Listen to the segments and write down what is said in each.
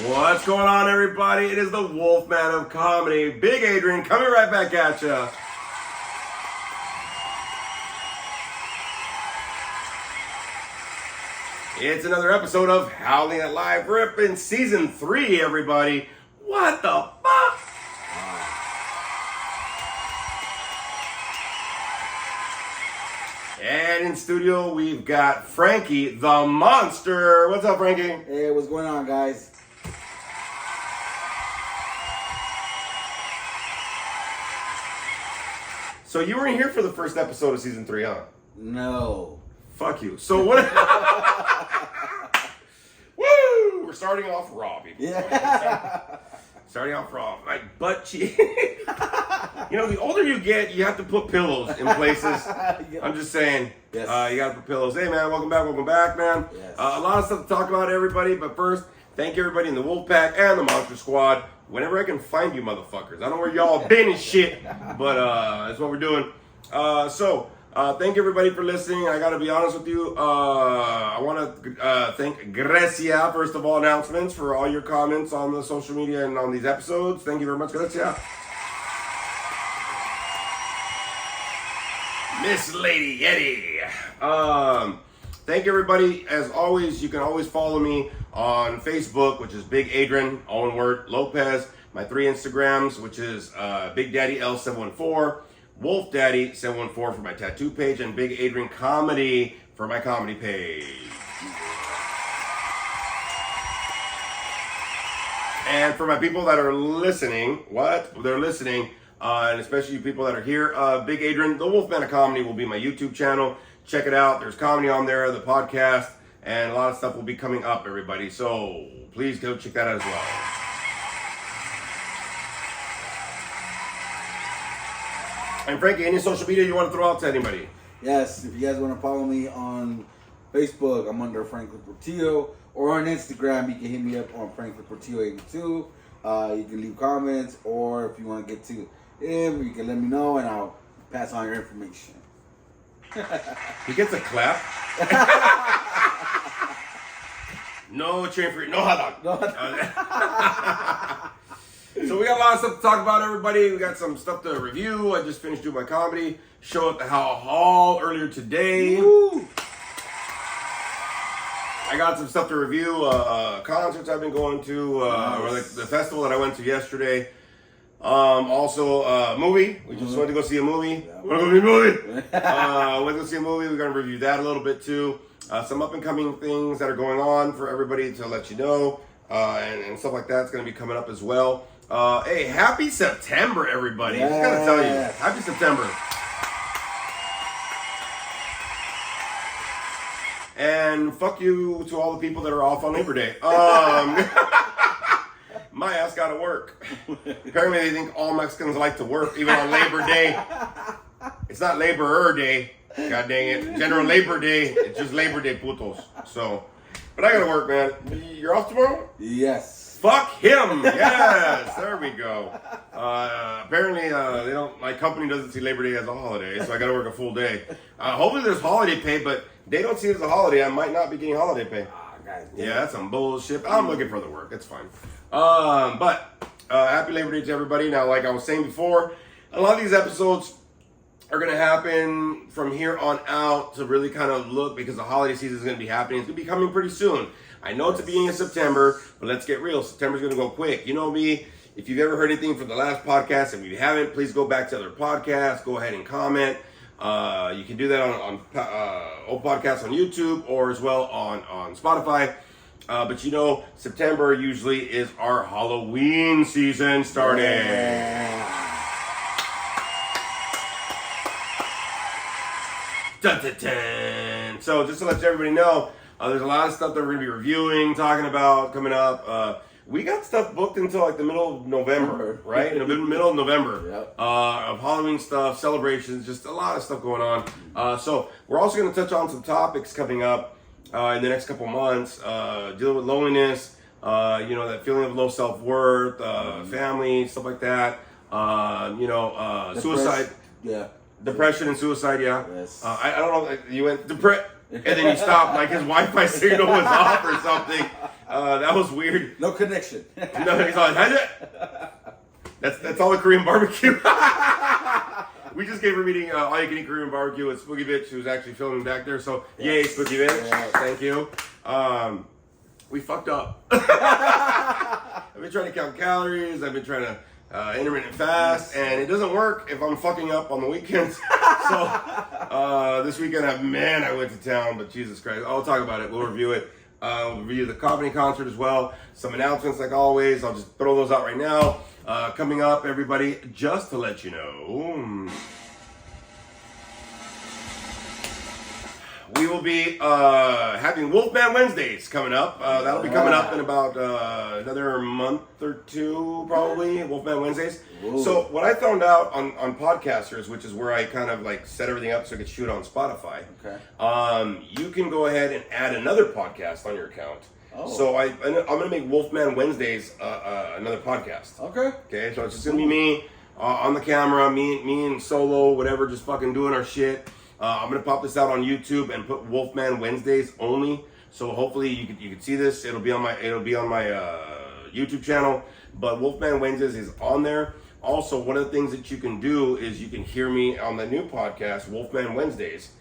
What's going on, everybody? It is the Wolfman of Comedy, Big Adrian, coming right back at ya. It's another episode of Howling at Live Rippin' Season 3, everybody. What the fuck? And in studio, we've got Frankie the Monster. What's up, Frankie? Hey, what's going on, guys? So you weren't here for the first episode of Season 3, huh? No. Fuck you. So what? Woo! We're starting off raw, people. Yeah. Starting off raw. My butt cheek. You know, the older you get, you have to put pillows in places. I'm just saying. Yes. You got to put pillows. Hey, man, welcome back, man. Yes. A lot of stuff to talk about, everybody. But first, thank everybody in the Wolfpack and the Monster Squad. Whenever I can find you motherfuckers. I don't know where y'all been and shit, but that's what we're doing. Thank everybody for listening. I gotta be honest with you. I want to thank Grecia, first of all, announcements for all your comments on the social media and on these episodes. Thank you very much, Grecia. Miss Lady Yeti. Thank everybody. As always, you can always follow me on Facebook, which is Big Adrian, all one word, Lopez. My 3 Instagrams, which is Big Daddy L714, Wolf Daddy 714 for my tattoo page, and Big Adrian Comedy for my comedy page. And for my people that are listening, and especially you people that are here, Big Adrian, the Wolfman of Comedy will be my YouTube channel. Check it out. There's comedy on there, the podcast, and a lot of stuff will be coming up, everybody. So please go check that out as well. And Frankie, any social media you want to throw out to anybody? Yes, if you guys want to follow me on Facebook, I'm under Franklin Portillo, or on Instagram, you can hit me up on Franklin Portillo 82. You can leave comments, or if you want to get to him, you can let me know, and I'll pass on your information. He gets a clap. No chain free, no hot dog. So we got a lot of stuff to talk about, everybody. We got some stuff to review. I just finished doing my comedy show at the Howell Hall earlier today. Woo. I got some stuff to review. Concerts I've been going to, or like the festival that I went to yesterday. Also, movie. We just went to go see a movie. Yeah. Went to go see a movie. Went to go see a movie. We're going to review that a little bit too. Some up and coming things that are going on for everybody to let you know. And stuff like that's going to be coming up as well. Hey, happy September, everybody. Yes. Just got to tell you. Happy September. And fuck you to all the people that are off on Labor Day. My ass gotta work. Apparently they think all Mexicans like to work, even on Labor Day. It's not Laborer Day. God dang it. General Labor Day. It's just Labor Day, putos. So, but I gotta work, man. You're off tomorrow? Yes. Fuck him. Yes. There we go. Apparently, they don't. My company doesn't see Labor Day as a holiday, so I gotta work a full day. Hopefully there's holiday pay, but they don't see it as a holiday. I might not be getting holiday pay. Yeah, that's some bullshit. I'm looking for the work. It's fine. But happy Labor Day to everybody. Now, like I was saying before, a lot of these episodes are going to happen from here on out to really kind of look, because the holiday season is going to be happening. It's going to be coming pretty soon. I know it's the beginning of September, but let's get real. September's going to go quick. You know me. If you've ever heard anything from the last podcast, and if you haven't, please go back to other podcasts. Go ahead and comment. You can do that on old podcasts on YouTube, or as well on Spotify. But you know, September usually is our Halloween season starting. Yeah. Dun, dun, dun. So just to let everybody know, there's a lot of stuff that we're going to be reviewing, talking about, coming up. we got stuff booked until like the middle of November, right? In the middle of November, Yep. Of Halloween stuff, celebrations, just a lot of stuff going on. So we're also going to touch on some topics coming up in the next couple months, dealing with loneliness, that feeling of low self-worth, family, stuff like that. Suicide. Yeah. Depression and suicide, yeah. Yes. I don't know, like, you went depressed, and then you stopped, like his Wi-Fi signal was off or something. That was weird. No connection. No, he's like, that's all the Korean barbecue. We just gave her eating all you can eat Korean barbecue with Spooky Bitch, who's actually filming back there. So, yay, Spooky Bitch. Yes. Thank you. We fucked up. I've been trying to count calories. I've been trying to intermittent fast, and it doesn't work if I'm fucking up on the weekends. So this weekend, I went to town, but Jesus Christ, I'll talk about it. We'll review it. We'll review the comedy concert as well. Some announcements, like always. I'll just throw those out right now. Coming up, everybody, just to let you know, we will be having Wolfman Wednesdays coming up. That'll be coming up in about another month or two, probably. Wolfman Wednesdays. Ooh. So what I found out on Podcasters, which is where I kind of like set everything up so I could shoot on Spotify. Okay. You can go ahead and add another podcast on your account. Oh. So I'm gonna make Wolfman Wednesdays another podcast. Okay. Okay, so it's just gonna be me on the camera, me and Solo, whatever, just fucking doing our shit. I'm gonna pop this out on YouTube and put Wolfman Wednesdays only. So hopefully you can see this. It'll be on my YouTube channel. But Wolfman Wednesdays is on there. Also, one of the things that you can do is you can hear me on the new podcast, Wolfman Wednesdays,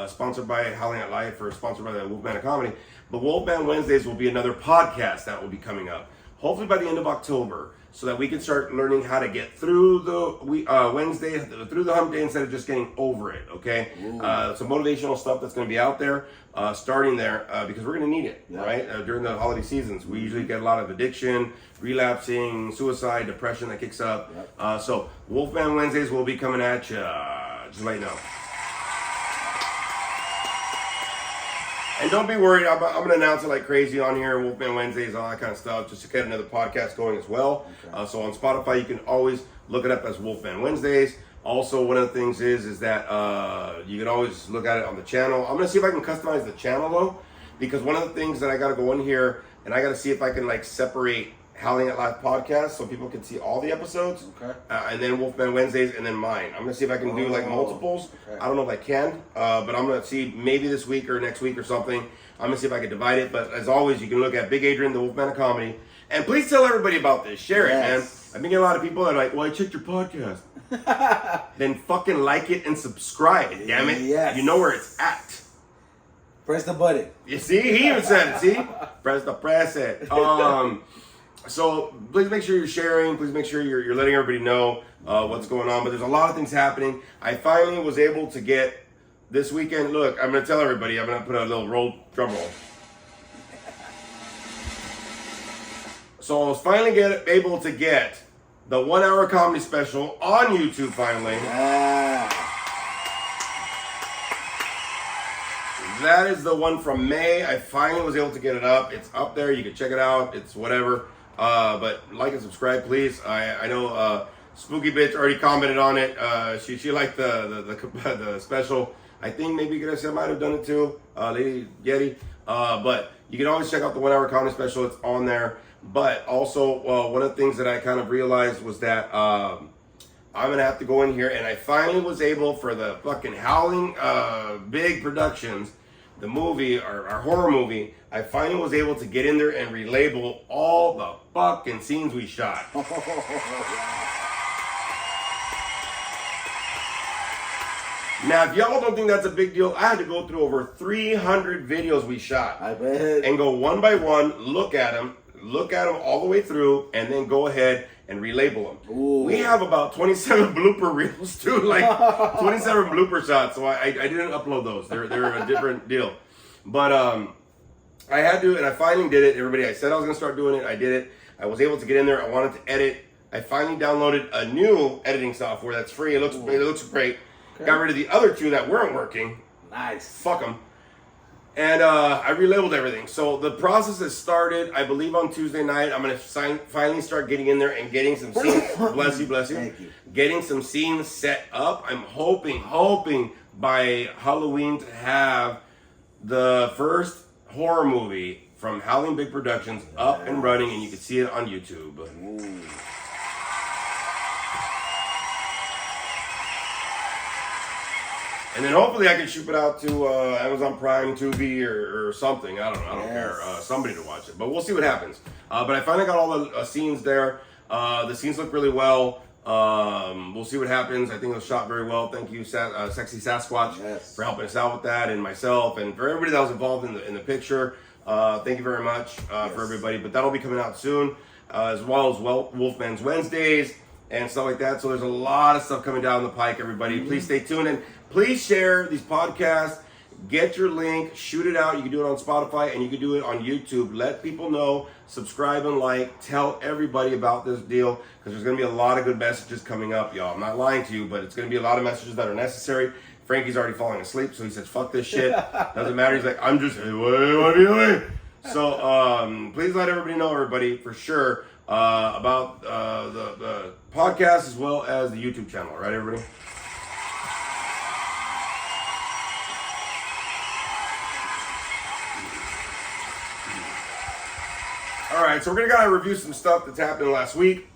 sponsored by Howling at Life or sponsored by the Wolfman of Comedy. But Wolfman Wednesdays will be another podcast that will be coming up, hopefully by the end of October, so that we can start learning how to get through the Wednesday, through the hump day instead of just getting over it, okay? Some motivational stuff that's going to be out there, starting there, because we're going to need it, right? During the holiday seasons. We usually get a lot of addiction, relapsing, suicide, depression that kicks up. So Wolfman Wednesdays will be coming at you, just let you know. And don't be worried, I'm going to announce it like crazy on here, Wolfman Wednesdays, all that kind of stuff, just to get another podcast going as well. Okay. So on Spotify, you can always look it up as Wolfman Wednesdays. Also, one of the things is that you can always look at it on the channel. I'm going to see if I can customize the channel, though, because one of the things that I got to go in here, and I got to see if I can, like, separate Howling at Live podcast so people can see all the episodes. Okay. And then Wolfman Wednesdays, and then mine. I'm going to see if I can do, like, multiples. Okay. I don't know if I can, but I'm going to see maybe this week or next week or something. I'm going to see if I can divide it. But as always, you can look at Big Adrian, the Wolfman of Comedy. And please tell everybody about this. Share it, man. I've been getting a lot of people that are like, well, I checked your podcast. Then fucking like it and subscribe, damn it. Yes. You know where it's at. Press the button. You see? He even said it, see? Press it. So please make sure you're sharing. Please make sure you're letting everybody know what's going on. But there's a lot of things happening. I finally was able to get this weekend. Look, I'm going to tell everybody. I'm going to put a little drum roll. So I was finally able to get the 1 hour comedy special on YouTube finally. That is the one from May. I finally was able to get it up. It's up there. You can check it out. It's whatever. But like and subscribe, please. I know Spooky Bitch already commented on it. She liked the special. I think maybe I might have done it too, Lady Yeti. But you can always check out the 1 hour comedy special. It's on there. But also, one of the things that I kind of realized was that I'm going to have to go in here. And I finally was able, for the fucking Howling big productions, the movie, our horror movie, I finally was able to get in there and relabel all the fucking scenes we shot. Now, if y'all don't think that's a big deal, I had to go through over 300 videos we shot. I bet. And go one by one, look at them all the way through, and then go ahead and relabel them. Ooh. We have about 27 blooper reels too, like 27 blooper shots. So I didn't upload those. They're a different deal. But I had to, and I finally did it. Everybody, I said I was gonna start doing it. I did it. I was able to get in there. I wanted to edit. I finally downloaded a new editing software that's free. It looks great. Okay. Got rid of the other two that weren't working. Nice. Fuck them. And I relabeled everything. So the process has started, I believe, on Tuesday night. I'm going to finally start getting in there and getting some scenes. Bless you. Thank you. Getting some scenes set up. I'm hoping by Halloween to have the first horror movie from Howling Big Productions up and running, and you can see it on YouTube. Ooh. And then hopefully I can ship it out to Amazon Prime, Tubi, or something. I don't care. Somebody to watch it. But we'll see what happens. But I finally got all the scenes there. The scenes look really well. We'll see what happens. I think it was shot very well. Thank you, Sexy Sasquatch, for helping us out with that, and myself, and for everybody that was involved in the picture. Thank you very much for everybody. But that'll be coming out soon, as well as Wolfman's Wednesdays and stuff like that. So there's a lot of stuff coming down the pike, everybody. Please stay tuned, and please share these podcasts. Get your link, shoot it out. You can do it on Spotify, and you can do it on YouTube. Let people know, subscribe and like, tell everybody about this deal, because there's going to be a lot of good messages coming up, y'all. I'm not lying to you, but it's going to be a lot of messages that are necessary. Frankie's already falling asleep, so he says, fuck this shit. Doesn't matter. He's like, I'm just, what are you doing? So please let everybody know, everybody, for sure, about the podcast as well as the YouTube channel. All right, everybody? All right, so we're gonna review some stuff that's happened last week.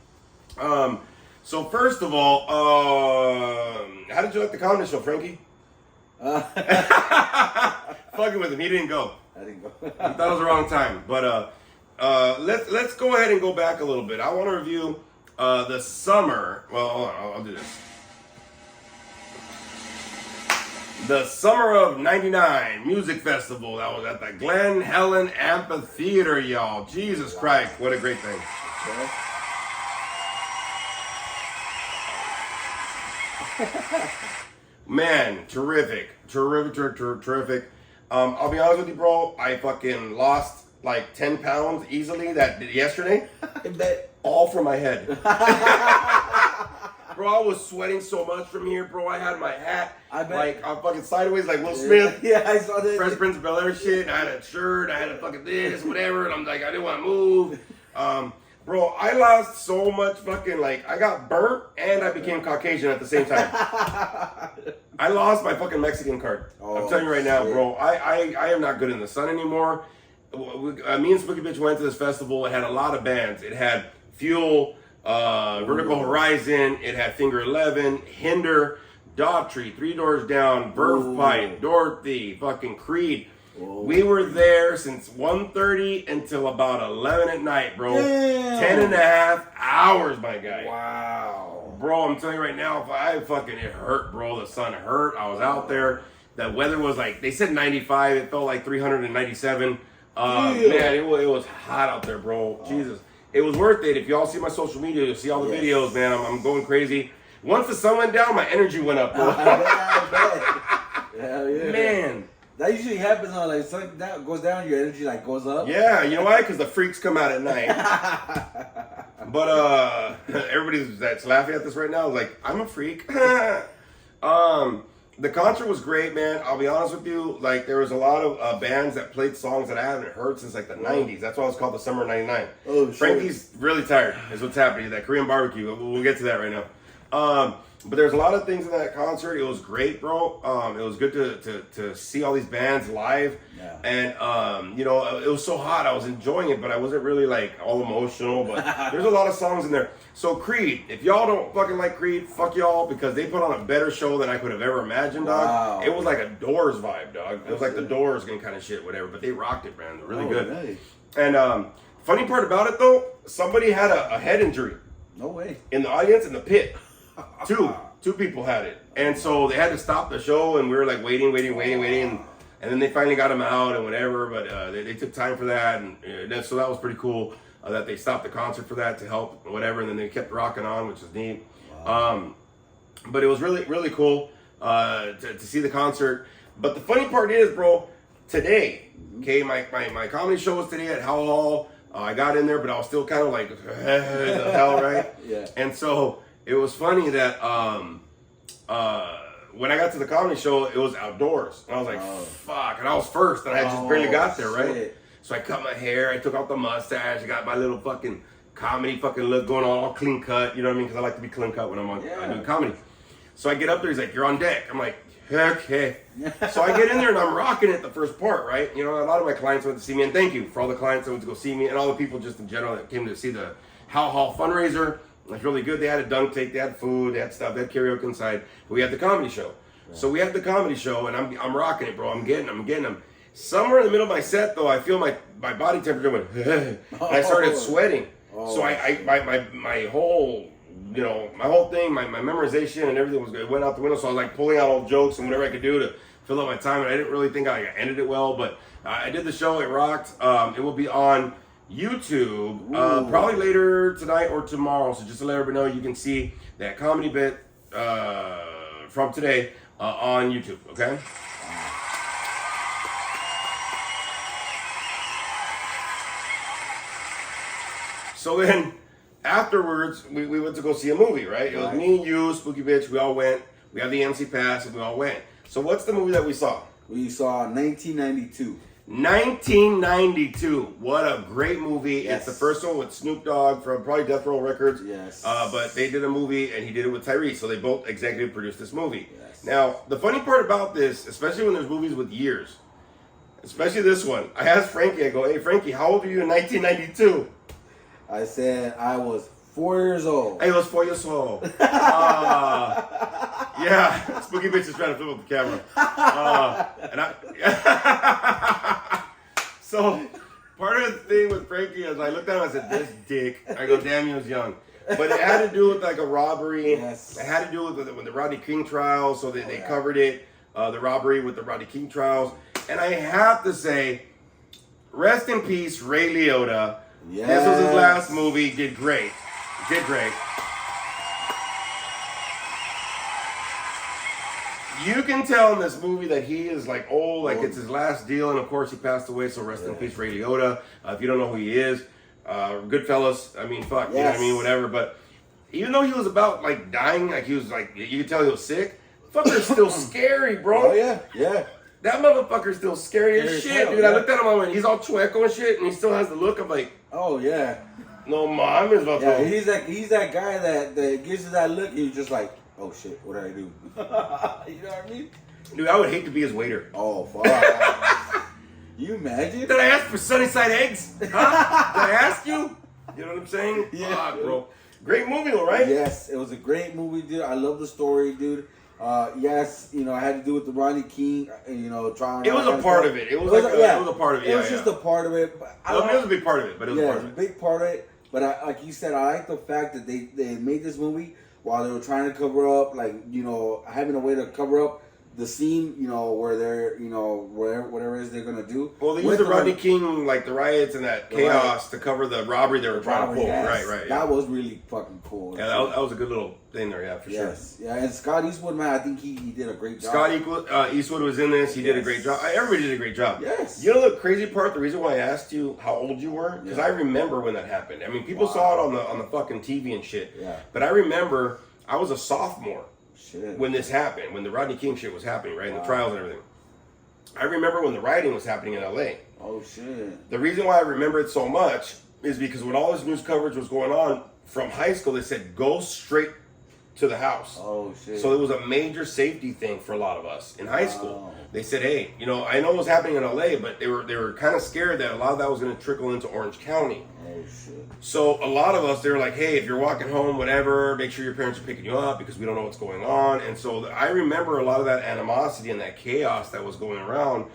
So first of all, how did you like the comedy show, Frankie? Fucking with him, he didn't go. I didn't go. He thought it was the wrong time. But let's go ahead and go back a little bit. I want to review the summer. Well, hold on, I'll do this. The Summer of '99 Music Festival that was at the Glen Helen Amphitheater, y'all. Jesus Christ, what a great thing. Okay. Man, terrific. I'll be honest with you, bro. I fucking lost like 10 pounds easily yesterday. All from my head. Bro, I was sweating so much from here, bro. I had my hat I'm fucking sideways like Will Smith. Yeah, I saw that. Fresh Prince of Bel-Air shit. I had a shirt. I had a fucking this, whatever. And I'm like, I didn't want to move. Bro, I lost so much fucking, I got burnt and I became Caucasian at the same time. I lost my fucking Mexican card. I'm telling you right now, bro. I am not good in the sun anymore. Me and Spooky Bitch went to this festival. It had a lot of bands. It had Fuel, Vertical Horizon, it had Finger 11, Hinder, Daughtry, Three Doors Down, Verve Pipe, Dorothy, fucking Creed. We were there since 1:30 until about 11 at night, bro. Damn. 10 and a half hours, my guy. Wow. Bro, I'm telling you right now, it hurt, bro. The sun hurt. I was out there. The weather was they said 95. It felt like 397. Man, it was hot out there, bro. Jesus. It was worth it. If y'all see my social media, you'll see all the videos, man. I'm going crazy. Once the sun went down, my energy went up, bro. Hell yeah. Man. That usually happens on sun goes down, your energy goes up. Yeah, you know why? Because the freaks come out at night. But everybody that's laughing at this right now is like, I'm a freak. The concert was great, man. I'll be honest with you. There was a lot of bands that played songs that I haven't heard since the 90s. That's why it's called the Summer of '99. Oh, shit. Frankie's really tired is what's happening. That Korean barbecue. We'll get to that right now. But there's a lot of things in that concert. It was great, bro. It was good to see all these bands live. Yeah. And, it was so hot. I was enjoying it, but I wasn't really, all emotional. But there's a lot of songs in there. So, Creed, if y'all don't fucking like Creed, fuck y'all, because they put on a better show than I could have ever imagined, dog. Wow. It was like a Doors vibe, dog. It was like the Doors kind of shit, whatever. But they rocked it, man. They're really good. Nice. And funny part about it, though, somebody had a head injury. No way. In the audience, in the pit. Two people had it. And so they had to stop the show, and we were waiting. And then they finally got him out and whatever, but they took time for that. And so that was pretty cool that they stopped the concert for that to help, whatever. And then they kept rocking on, which is neat. Wow. But it was really, really cool to see the concert. But the funny part is, bro, today, okay, my comedy show was today at Howell Hall. I got in there, but I was still kind of the hell, right? Yeah. And so it was funny that when I got to the comedy show, it was outdoors. And I was like, fuck. And I was first, and I just barely got there, right? Shit. So I cut my hair, I took out the mustache, I got my little fucking comedy fucking look going on, all clean cut, you know what I mean? Because I like to be clean cut when I'm doing comedy. So I get up there, he's like, you're on deck. I'm like, okay. So I get in there and I'm rocking it the first part, right? You know, a lot of my clients went to see me, and thank you for all the clients that went to go see me, and all the people just in general that came to see the How Hall fundraiser. It was really good. They had a dunk tank, they had food, they had stuff, they had karaoke inside. But we had the comedy show. Yeah. So we had the comedy show, and I'm rocking it, bro. I'm getting them. Somewhere in the middle of my set, though, I feel my body temperature went, and I started sweating. So my whole, you know, my whole thing, my memorization and everything it went out the window. So I was like pulling out all jokes and whatever I could do to fill up my time. And I didn't really think I ended it well, but I did the show. It rocked. It will be on YouTube probably later tonight or tomorrow. So just to let everybody know, you can see that comedy bit from today on YouTube. Okay. So then, afterwards, we went to go see a movie, right? It was me and you, Spooky Bitch, we all went. We had the MC pass, and we all went. So what's the movie that we saw? We saw 1992. 1992. What a great movie. Yes. It's the first one with Snoop Dogg from probably Death Row Records. Yes. But they did a movie, and he did it with Tyrese. So they both executive produced this movie. Yes. Now, the funny part about this, especially when there's movies with years, especially this one, I asked Frankie, I go, hey, Frankie, how old were you in 1992? I said I was 4 years old. I was 4 years old. Yeah, Spooky Bitch is trying to film with the camera. So, part of the thing with Frankie is I looked at him and I said, this dick. I go, damn, he was young. But it had to do with like a robbery. Yes. It had to do with the Rodney King trials. So they covered it, the robbery with the Rodney King trials. And I have to say, rest in peace, Ray Liotta. Yes. This was his last movie. Did great. You can tell in this movie that he is like old, like it's his last deal, and of course he passed away. So rest in peace, Ray Liotta. If you don't know who he is, Goodfellas. I mean, fuck, you know what I mean, whatever. But even though he was about like dying, like he was like you could tell he was sick. Fucker's still scary, bro. Oh yeah. That motherfucker's still scary as shit, hell, dude. I looked at him, I went, he's all chueco and shit, and he still has the look of like, oh yeah. No mames, about yeah, he's that guy that gives you that look and you're just like, oh shit, what did I do? You know what I mean? Dude, I would hate to be his waiter. Oh fuck. You imagine? Did I ask for Sunnyside eggs? Huh? Did I ask you? You know what I'm saying? Yeah. Fuck, bro. Great movie though, right? Yes, it was a great movie, dude. I love the story, dude. Yes, you know, I had to do with the Rodney King, you know, trial. It was a part of it. It was like it was a part of it. It was just a part of it. But it was a big part of it, but it was a part of it. Yeah, a big part of it. But like you said, I like the fact that they made this movie while they were trying to cover up, like, you know, having a way to cover up the scene, you know, where they're, you know, whatever it is they're gonna do. Well, they used the Rodney King, like the riots and that chaos to cover the robbery they were trying to pull. Yes. Right. That was really fucking cool. Yeah, that was a good little thing there. Yeah, for sure. Yeah, and Scott Eastwood, man, I think he did a great job. Scott Eastwood was in this. He did a great job. Everybody did a great job. Yes. You know the crazy part? The reason why I asked you how old you were, because I remember when that happened. I mean, people saw it on the fucking TV and shit. Yeah. But I remember I was a sophomore. Shit. When this happened, when the Rodney King shit was happening, right, and the trials and everything. I remember when the rioting was happening in LA. Oh shit. The reason why I remember it so much is because when all this news coverage was going on from high school, they said go straight to the house. Oh shit. So it was a major safety thing for a lot of us in high school. They said, hey, you know, I know it was happening in LA, but they were kind of scared that a lot of that was going to trickle into Orange County. Oh shit. So a lot of us, they were like, hey, if you're walking home, whatever, make sure your parents are picking you up because we don't know what's going on. And so I remember a lot of that animosity and that chaos that was going around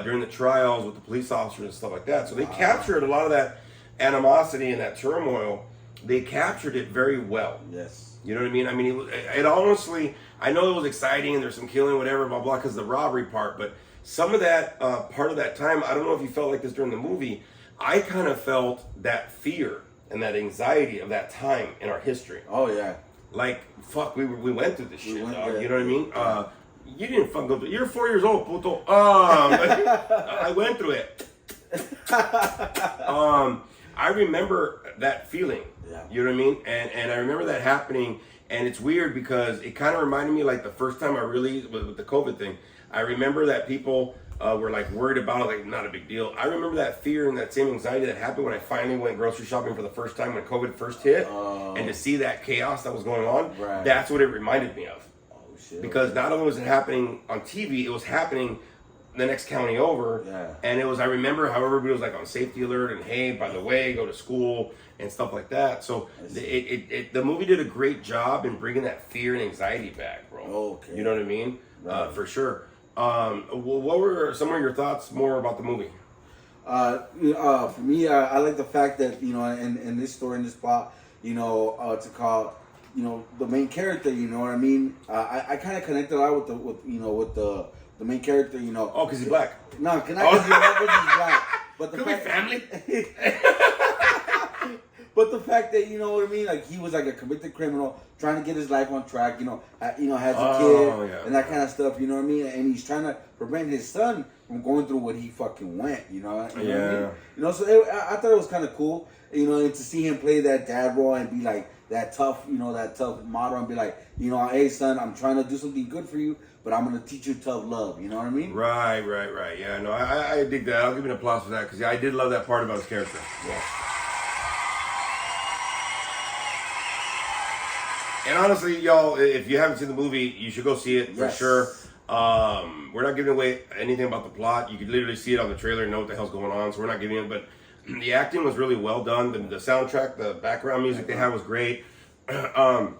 during the trials with the police officers and stuff like that. So they captured a lot of that animosity and that turmoil. They captured it very well. Yes. You know what I mean? I mean, it honestly, I know it was exciting and there's some killing, whatever, blah, blah, because of the robbery part. But some of that, part of that time, I don't know if you felt like this during the movie, I kind of felt that fear and that anxiety of that time in our history. Oh, yeah. Like, fuck, we went through this shit, dog. Yeah. You know what I mean? You didn't fucking go through it. You're 4 years old, puto. I went through it. I remember that feeling. Yeah. You know what I mean? And I remember that happening. And it's weird because it kind of reminded me like the first time I really, with the COVID thing, I remember that people were like worried about it, like not a big deal. I remember that fear and that same anxiety that happened when I finally went grocery shopping for the first time when COVID first hit. And to see that chaos that was going on, that's what it reminded me of. Oh, shit. Because not only was it happening on TV, it was happening the next county over. And it was, I remember how everybody was like on safety alert and hey, by the way, go to school and stuff like that. So the movie did a great job in bringing that fear and anxiety back, bro. Okay. You know what I mean? For sure. What were some of your thoughts more about the movie? For me, I like the fact that, you know, in this story, in this plot, you know, to call, you know, the main character, you know what I mean? I kind of connected a lot with the main character, you know. Oh, because he's black. No, because he's black. But the Could fact, be family. But the fact that, you know what I mean, like he was like a convicted criminal trying to get his life on track, you know, has a kid and that kind of stuff, you know what I mean, and he's trying to prevent his son from going through what he fucking went, you know what I mean? You know, so I thought it was kind of cool, you know, and to see him play that dad role and be like that tough, you know, that tough model and be like, you know, hey son, I'm trying to do something good for you, but I'm gonna teach you tough love, you know what I mean? Right. Yeah, no, I dig that. I'll give you an applause for that because I did love that part about his character. Yeah. And honestly, y'all, if you haven't seen the movie, you should go see it for sure. We're not giving away anything about the plot. You could literally see it on the trailer and know what the hell's going on, so we're not giving it. But the acting was really well done. The soundtrack, the background music they had was great. Some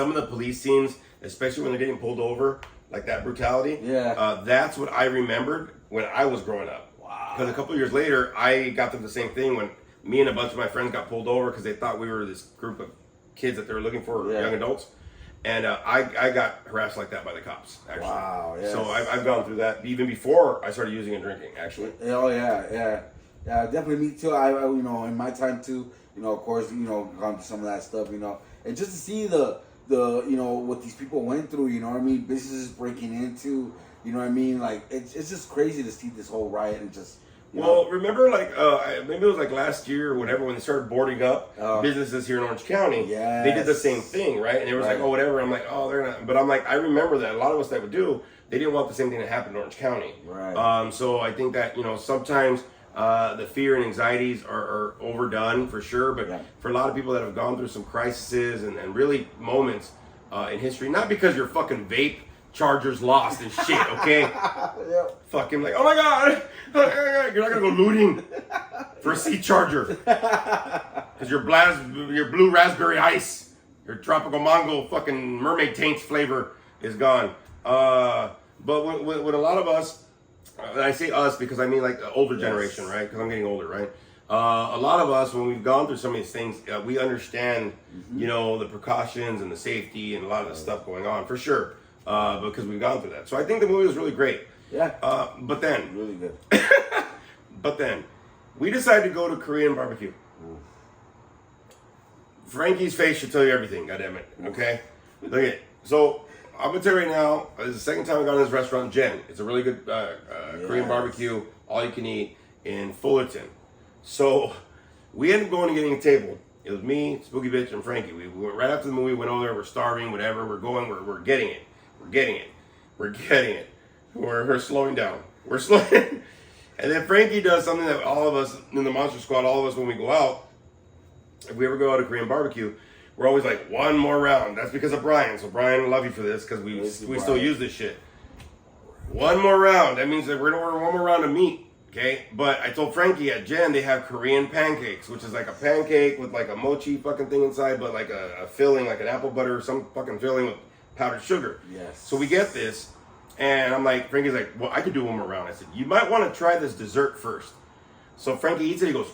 of the police scenes, especially when they're getting pulled over, like that brutality, that's what I remembered when I was growing up. Wow. Because a couple of years later, I got through the same thing when me and a bunch of my friends got pulled over because they thought we were this group of kids that they were looking for, young adults. And I got harassed like that by the cops, actually. Wow, yes. So I've gone through that even before I started using and drinking, actually. Oh, yeah, definitely me too. I you know, in my time too, you know, of course, you know, gone through some of that stuff, you know. And just to see the you know, what these people went through, you know what I mean? Businesses breaking into, you know what I mean? Like, it's just crazy to see this whole riot and just... Well, remember, like, maybe it was like last year or whatever when they started boarding up businesses here in Orange County. They did the same thing, right? And it was like, oh, whatever. I'm like, oh, they're not. But I'm like, I remember that a lot of us that would do, they didn't want the same thing to happen in Orange County. Right. So I think that, you know, sometimes the fear and anxieties are overdone for sure. But for a lot of people that have gone through some crises and really moments in history, not because your fucking vape charger's lost and shit, okay? Fucking like, oh my god, you're not gonna go looting for a C charger because your blue raspberry ice, your tropical mango fucking mermaid taints flavor is gone. But with a lot of us, and I say us because I mean like the older generation, right? Because I'm getting older, right? A lot of us, when we've gone through some of these things, we understand, you know, the precautions and the safety and a lot of the stuff going on for sure. Because we've gone through that. So I think the movie was really great. But then... Really good. But then, we decided to go to Korean barbecue. Frankie's face should tell you everything, goddammit. Okay? Look at it. So, I'm going to tell you right now, this is the second time I got in this restaurant, Jen. It's a really good Korean barbecue, all you can eat, in Fullerton. So, we ended up going and getting a table. It was me, Spooky Bitch, and Frankie. We went right after the movie, went over there, we're starving, whatever, we're going, we're getting it. We're slowing down. We're slowing. And then Frankie does something that all of us in the Monster Squad, all of us when we go out, if we ever go out to Korean barbecue, we're always like, one more round. That's because of Brian. So Brian, I love you for this because we still use this shit. One more round. That means that we're going to order one more round of meat. Okay? But I told Frankie at Jen, they have Korean pancakes, which is like a pancake with like a mochi fucking thing inside, but like a filling, like an apple butter, some fucking filling with powdered sugar. So we get this, and I'm like, Frankie's like, well, I could do one more round. I said, you might want to try this dessert first. So Frankie eats it, he goes,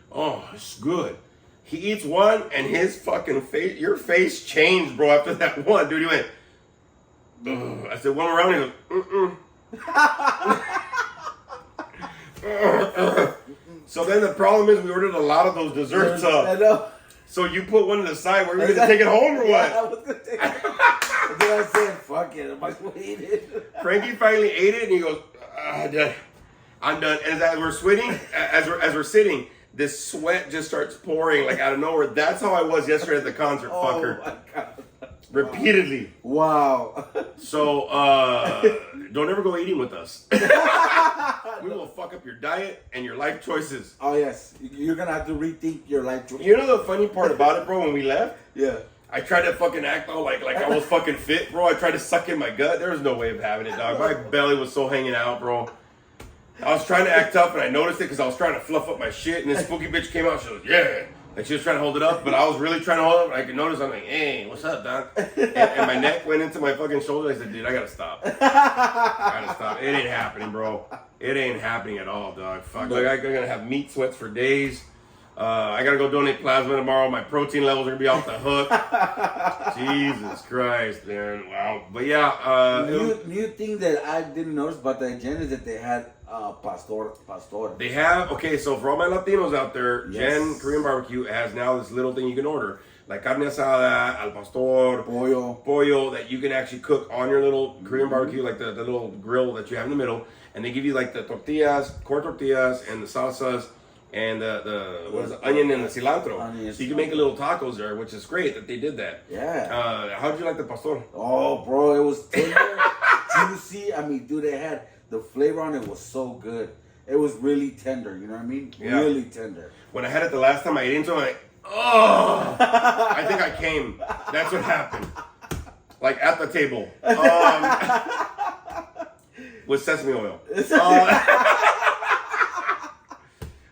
oh, it's good. He eats one, and his fucking face, your face changed, bro, after that one. Dude, he went, ugh. I said, one more round, he goes, So then the problem is we ordered a lot of those desserts up. I know. So you put one to the side. Were you going to take it home or what? I was going to take it home. Then I said, fuck it. I'm going to eat it. Frankie finally ate it and he goes, I'm done. And as we're sitting, as we're sitting, this sweat just starts pouring like out of nowhere. That's how I was yesterday at the concert, fucker. Oh my God. Repeatedly. Wow. So, don't ever go eating with us. We will fuck up your diet and your life choices. Oh yes, you're gonna have to rethink your life choices. You know the funny part about it, bro? When we left, Yeah. I tried to fucking act all like I was fucking fit, bro. I tried to suck in my gut. There was no way of having it, dog. My belly was so hanging out, bro. I was trying to act tough, and I noticed it because I was trying to fluff up my shit. And this spooky bitch came out. She was yeah, like she was trying to hold it up, but I was really trying to hold it up. I could notice. I'm like, hey, what's up, dog? And my neck went into my fucking shoulder. I said, dude, I gotta stop. I gotta stop. It ain't happening, bro. It ain't happening at all, dog. Fuck. Like I'm gonna have meat sweats for days. I gotta go donate plasma tomorrow. My protein levels are gonna be off the hook. Jesus Christ, man. Wow. But yeah, New thing that I didn't notice about the agenda is that they had pastor. they have, okay, so for all my Latinos out there, Yes. Jen Korean Barbecue has now this little thing you can order. Like carne asada, al pastor, pollo that you can actually cook on your little Korean barbecue, like the little grill that you have in the middle. And they give you like the tortillas, corn tortillas, and the salsas, and the what is it, onion and the cilantro. Onions. So you can make a little tacos there, which is great that they did that. Yeah. How'd you like the pastor? Oh, bro, it was tender, juicy. I mean, dude, they had the flavor on it was so good. It was really tender. You know what I mean? Yeah. Really tender. When I had it the last time I ate into it, I'm like, oh, I think I came. That's what happened. Like at the table. With sesame oil.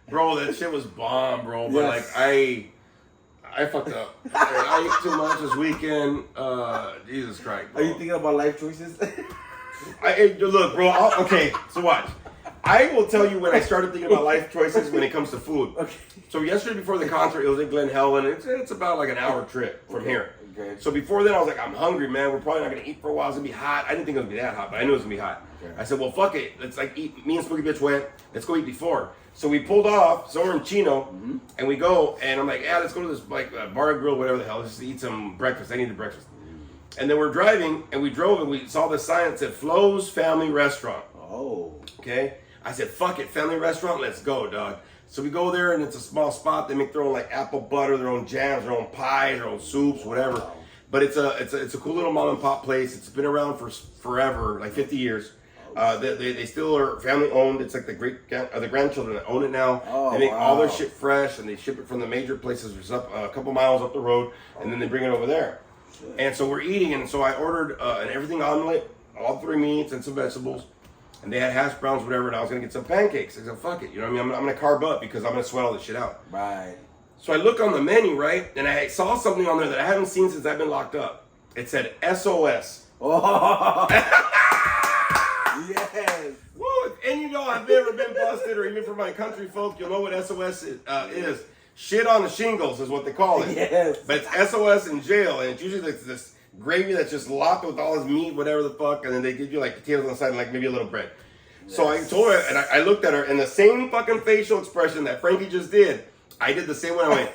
Bro, that shit was bomb, bro. But Yes. like I fucked up. I ate too much this weekend. Jesus Christ, bro. Are you thinking about life choices? Look, bro. Okay, so watch. I will tell you when I started thinking about life choices when it comes to food. Okay. So yesterday before the concert, it was in Glen Helen. It's about like an hour trip from here. Okay. So before then, I was like, I'm hungry, man. We're probably not gonna eat for a while. It's gonna be hot. I didn't think it was gonna be that hot, but I knew it was gonna be hot. Okay. I said, well, fuck it. Let's like eat. Me and Spooky Bitch went. Let's go eat before. So we pulled off somewhere in Chino, and we go. And I'm like, yeah, let's go to this like bar grill, whatever the hell. Let's just eat some breakfast. I needed breakfast. And then we're driving, and we drove, and we saw the sign that said Flo's Family Restaurant. Oh. Okay. I said, fuck it, family restaurant, let's go, dog. So we go there, and it's a small spot. They make their own like apple butter, their own jams, their own pies, their own soups, whatever. Wow. But it's a cool little mom and pop place. It's been around for forever, like 50 years. They still are family owned. It's like the grandchildren that own it now. Oh, they make all their wow. shit fresh, and they ship it from the major places. It's up a couple miles up the road, and then they bring it over there. Shit. And so we're eating, and so I ordered an everything omelet, all 3 meats and some vegetables. And they had hash browns, whatever, and I was gonna get some pancakes. I said, fuck it, you know what I mean? I'm gonna carb up because I'm gonna sweat all this shit out. Right. So I look on the menu, right? And I saw something on there that I haven't seen since I've been locked up. It said SOS. Oh. Yes. Woo! If any of y'all have ever been busted, or even for my country folk, you'll know what SOS is. Shit on the shingles is what they call it. Yes. But it's SOS in jail, and it's usually like this gravy that's just lopped with all this meat, whatever the fuck, and then they give you like potatoes on the side and like maybe a little bread. So I told her, and I looked at her, and the same fucking facial expression that Frankie just did, I did the same one. I went,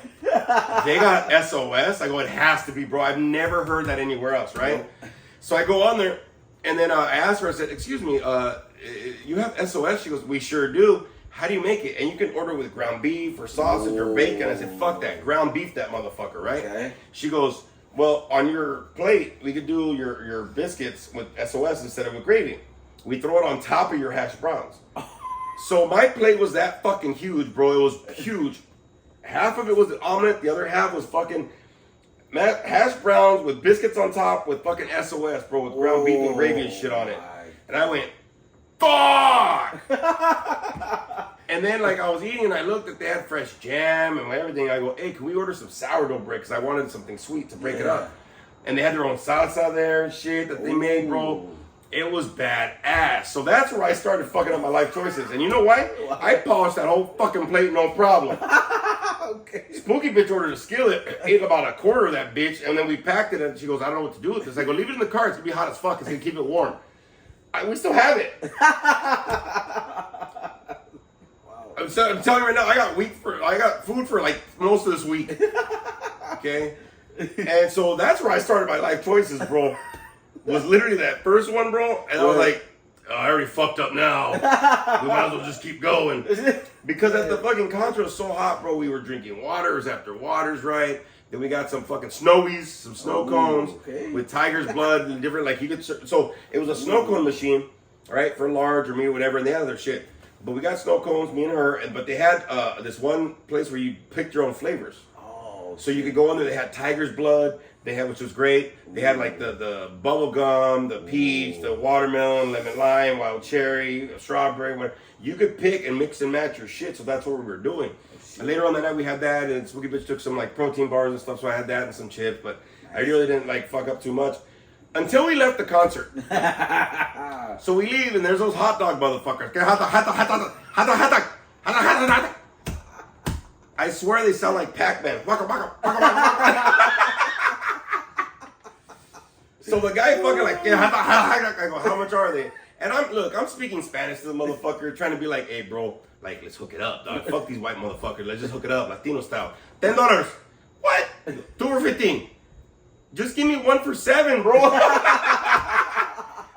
they got SOS? I go, it has to be, bro. I've never heard that anywhere else, right? So I go on there, and then I asked her, I said, excuse me, you have SOS? She goes, we sure do. How do you make it? And you can order with ground beef or sausage or bacon. I said, fuck that. Ground beef that motherfucker, right? Okay. She goes, well, on your plate, we could do your biscuits with SOS instead of with gravy. We throw it on top of your hash browns. So my plate was that fucking huge, bro. It was huge. Half of it was the omelet. The other half was fucking hash browns with biscuits on top with fucking SOS, bro, with ground beef and gravy and shit on it. And I went, fuck! And then, like, I was eating and I looked at they had fresh jam and everything. I go, hey, can we order some sourdough bread? Because I wanted something sweet to break it up. And they had their own salsa there and shit that they made, bro. It was badass. So that's where I started fucking up my life choices. And you know why? I polished that whole fucking plate, no problem. Okay. Spooky bitch ordered a skillet, ate about a quarter of that bitch, and then we packed it, and she goes, I don't know what to do with this. I go, leave it in the car. It's going to be hot as fuck. It's going to keep it warm. We still have it. I'm telling you right now, I got food for like most of this week. Okay? And so that's where I started my life choices, bro. Was literally that first one, bro. And I was like, I already fucked up now. We might as well just keep going. Because at the fucking concert was so hot, bro, we were drinking waters after waters, right? Then we got some fucking snowies, some snow cones with tiger's blood and different, like you could, so it was a snow cone machine, right, for large or medium, whatever, and they had other shit. But we got snow cones, me and her, but they had this one place where you picked your own flavors. So you could go in there, they had tiger's blood, they had, which was great. They had like the bubble gum, the peach, the watermelon, lemon lime, wild cherry, strawberry, whatever. You could pick and mix and match your shit, so that's what we were doing. And later on that night we had that, and Spooky Bitch took some like protein bars and stuff, so I had that and some chips, but I really didn't like fuck up too much. Until we left the concert. So we leave and there's those hot dog motherfuckers. I swear they sound like Pac-Man. So the guy fucking like, I go, how much are they? And I'm speaking Spanish to the motherfucker, trying to be like, hey bro, like let's hook it up, dog. Fuck these white motherfuckers, let's just hook it up, Latino style. $10. What? 2 for 15. Just give me 1 for 7, bro.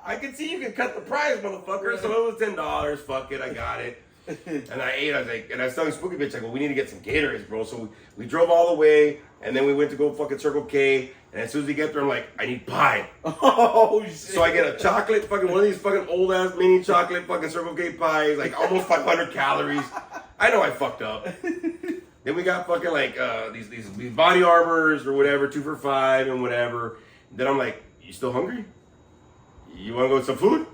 I could see you could cut the price, motherfucker. So it was $10. Fuck it, I got it. And I ate. I was like, and I was telling Spooky Bitch, like, well, we need to get some Gatorades, bro. So we drove all the way, and then we went to go fucking Circle K. And as soon as we get there, I'm like, I need pie. Oh shit! So I get a chocolate, fucking one of these fucking old ass mini chocolate fucking Circle K pies, like almost 500 calories. I know I fucked up. Then we got fucking like these body armors or whatever, 2 for $5 and whatever. Then I'm like, you still hungry? You want to go get some food?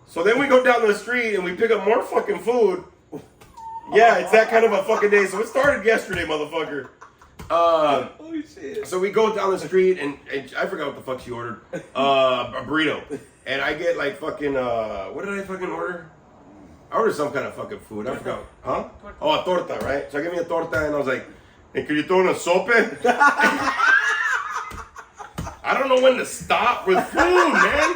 So then we go down the street and we pick up more fucking food. Yeah, it's that kind of a fucking day. So it started yesterday, motherfucker. Holy shit. So we go down the street and I forgot what the fuck she ordered. A burrito. And I get like fucking, what did I fucking order? I ordered some kind of fucking food. I forgot. Huh? Oh, a torta, right? So I gave me a torta and I was like, hey, can you throw in a sope? I don't know when to stop with food, man.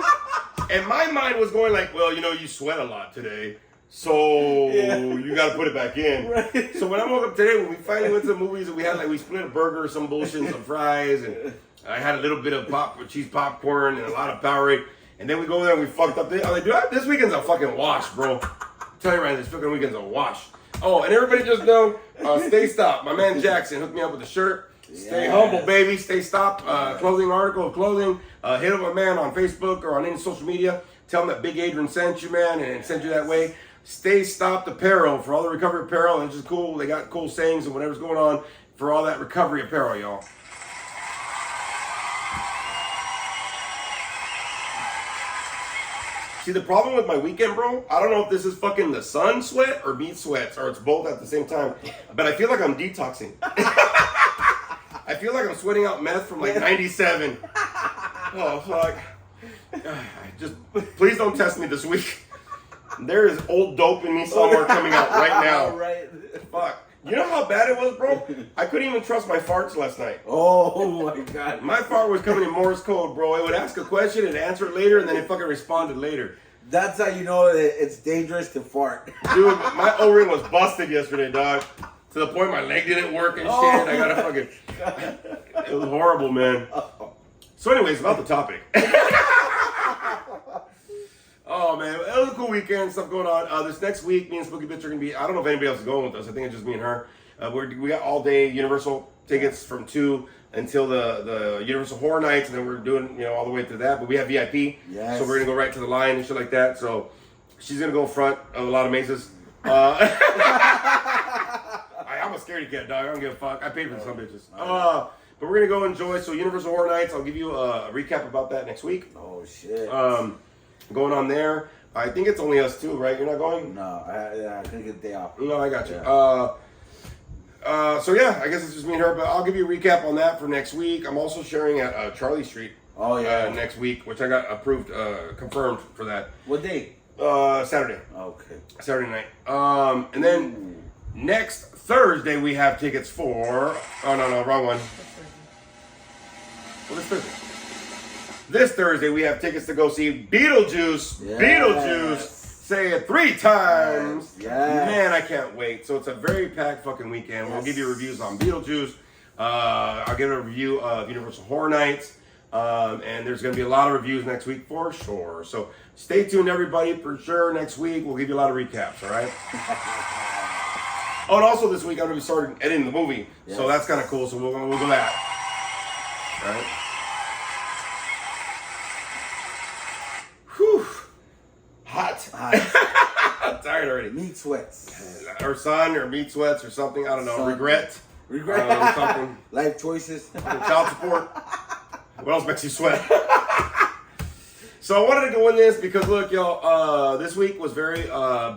And my mind was going like, well, you know, you sweat a lot today. So you got to put it back in. Right. So when I woke up today, when we finally went to the movies and we split a burger, some bullshit, and some fries, and I had a little bit of cheese popcorn and a lot of Powerade. And then we go there and we fucked up. I was like, dude, this weekend's a fucking wash, bro. Tell you right, this fucking weekend's a wash. Oh, and everybody just know, Stay Stop. My man Jackson hooked me up with a shirt. Stay humble, baby. Stay Stop. Clothing article of clothing. Hit up my man on Facebook or on any social media. Tell him that Big Adrian sent you, man, and sent you that way. Stay Stopped apparel for all the recovery apparel. And it's just cool. They got cool sayings and whatever's going on for all that recovery apparel, y'all. See, the problem with my weekend, bro, I don't know if this is fucking the sun sweat or me sweats, or it's both at the same time, but I feel like I'm detoxing. I feel like I'm sweating out meth from like 97. Oh, fuck. Just, please don't test me this week. There is old dope in me somewhere coming out right now. Right. Fuck. You know how bad it was, bro? I couldn't even trust my farts last night. Oh my god. My fart was coming in Morse code, bro. It would ask a question and answer it later, and then it fucking responded later. That's how you know that it's dangerous to fart. Dude, my O-ring was busted yesterday, dog. To the point my leg didn't work and shit. I gotta fucking... It was horrible, man. So anyways, about the topic. Oh, man. It was a cool weekend. Stuff going on. This next week, me and Spooky Bitch are going to be... I don't know if anybody else is going with us. I think it's just me and her. We got all day Universal tickets from 2 until the Universal Horror Nights. And then we're doing, you know, all the way to that. But we have VIP. Yes. So we're going to go right to the line and shit like that. So she's going to go front of a lot of mazes. I'm a scaredy cat, dog. I don't give a fuck. I paid for some bitches. But we're going to go enjoy. So Universal Horror Nights, I'll give you a recap about that next week. Oh, shit. Going on there. I think it's only us two, right? You're not going? No, I couldn't get the day off. No, I got you. Yeah. So yeah, I guess it's just me and her, but I'll give you a recap on that for next week. I'm also sharing at Charlie Street. Oh yeah. Next week, which I got approved, confirmed for that. What day? Saturday. Okay. Saturday night. And then next Thursday we have tickets for. Oh no, wrong one. Well, this Thursday. This Thursday, we have tickets to go see Beetlejuice. Yes. Beetlejuice. Say it 3 times. Yes. Man, I can't wait. So it's a very packed fucking weekend. We'll give you reviews on Beetlejuice. I'll give a review of Universal Horror Nights. And there's going to be a lot of reviews next week for sure. So stay tuned, everybody, for sure. Next week, we'll give you a lot of recaps, all right? Oh, and also this week, I'm going to be starting editing the movie. Yes. So that's kind of cool. So we'll do that. All right? Whew. Hot. I'm tired already. Meat sweats. Or sun, or meat sweats, or something. I don't know. Sun. Regret. Something. Life choices. Child support. What else makes you sweat? So I wanted to go in this because look, y'all, this week was very